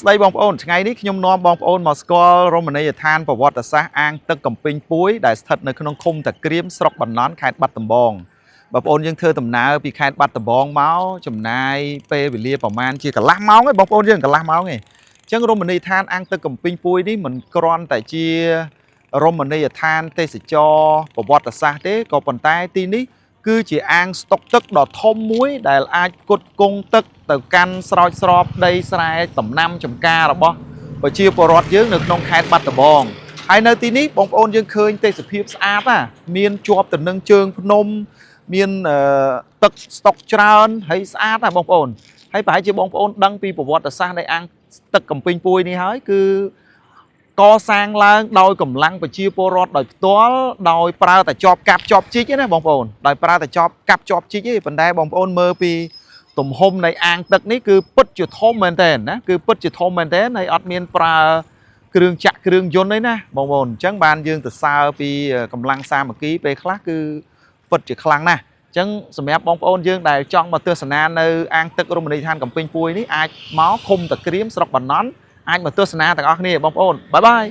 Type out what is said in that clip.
ស្ដីបងប្អូនថ្ងៃនេះខ្ញុំនាំបងប្អូនមកស្គាល់រមណីយដ្ឋានប្រវត្តិសាស្ត្រអាងទឹកកំពីងពួយដែលស្ថិតនៅក្នុងឃុំតាក្រៀមស្រុកបន្នន់ខេត្តបាត់ដំបងបងប្អូនយើងធ្វើដំណើរពីខេត្តបាត់ដំបងមកចំណាយពេលវេលាប្រហែលជាកន្លះម៉ោងឯងបងប្អូនយើងកន្លះម៉ោងឯងអញ្ចឹងរមណីយដ្ឋានអាងទឹកកំពីងពួយនេះមិនគ្រាន់តែជារមណីយដ្ឋានទេសចរប្រវត្តិសាស្ត្រទេក៏ប៉ុន្តែទីនេះគឺជាអាងស្តុកទឹកដ៏ធំមួយដែលអាចផ្គត់ផ្គង់ទឹកទៅកាន់ស្រោចស្រពដីស្រែដំណាំចម្ការរបស់ប្រជាពលរដ្ឋយើងនៅក្នុងខេត្តបាត់ដំបងហើយនៅទីនេះបងប្អូនយើងឃើញទេសភាពស្អាតណាមានជាប់ទៅនឹងជើងភ្នំមានទឹកស្តុកច្រើនហើយស្អាតណាបងប្អូនហើយប្រហែលជាបងប្អូនដឹងពីប្រវត្តិសាស្ត្រនៃអាងទឹកកំពីងពួយនេះហើយគឺកសាងឡើងដោយកម្លាំងប្រជាពលរដ្ឋដោយផ្ទាល់ដោយប្រើតែចបកាប់ចបជីកណាបងប្អូនដោយប្រើតែចបកាប់ចបជីកទេប៉ុន្តែបងប្អូនមើលពីទំហំនៃអាងទឹកនេះគឺពិតជាធំមែនតើណាគឺពិតជាធំមែនតើហើយអត់មានប្រើគ្រឿងចាក់គ្រឿងយន្តទេណាបងប្អូនអញ្ចឹងបានយើងទៅសើពីកម្លាំងសាមគ្គីពេលខ្លះគឺពិតជាខ្លាំងណាស់អញ្ចឹងសម្រាប់បងប្អូនយើងដែលចង់មកទស្សនានៅអាងទឹករមណីយដ្ឋានកំពីងពួយនេះអាចមកឃុំតាក្រៀមស្រុកបន្នន់អាចមកទស្សនាទាំងអស់គ្នាបងប្អូនបាយបាយ